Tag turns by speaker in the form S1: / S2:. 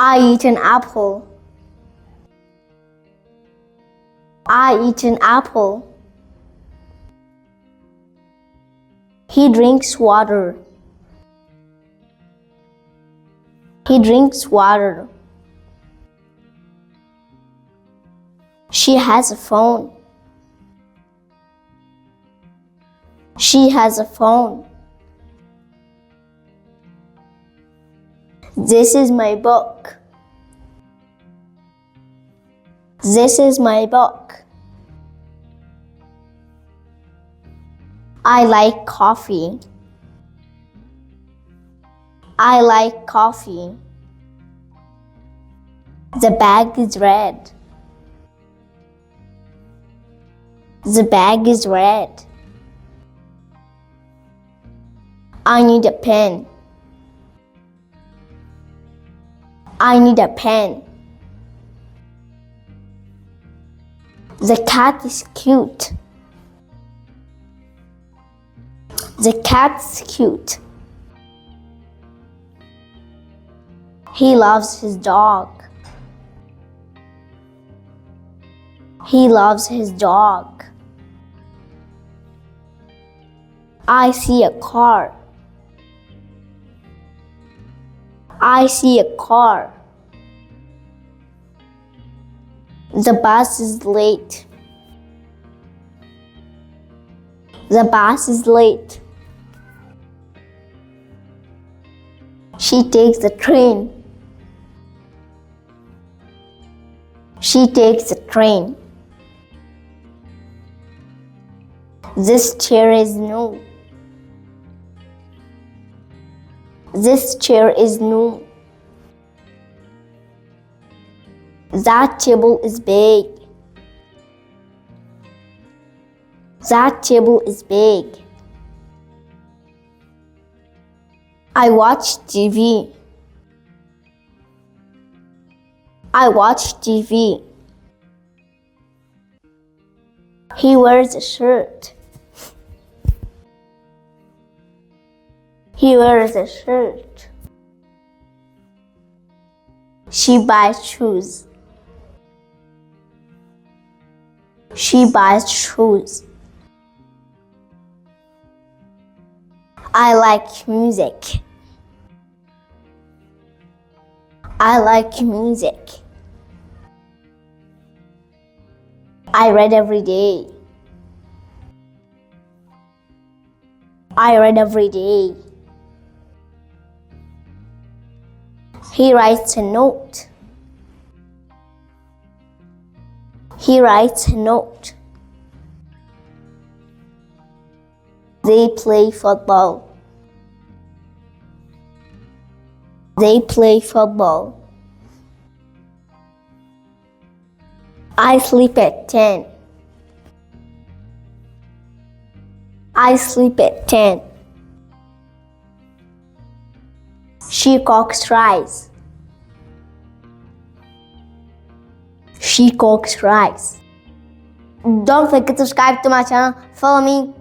S1: I eat an apple. I eat an apple. He drinks water. He drinks water. She has a phone. She has a phone. This is my book. This is my book. I like coffee. I like coffee. The bag is red. The bag is red. I need a pen. I need a pen. The cat is cute. The cat's cute. He loves his dog. He loves his dog. I see a car. I see a car. The bus is late. The bus is late. She takes the train. She takes the train. This chair is new. This chair is new. That table is big. That table is big. I watch TV. I watch TV. He wears a shirt. He wears a shirt. She buys shoes. She buys shoes. I like music. I like music. I read every day. I read every day. He writes a note. He writes a note. They play football. They play football. I sleep at 10. I sleep at 10. She cooks rice. She cooks rice. Don't forget to subscribe to my channel. Follow me.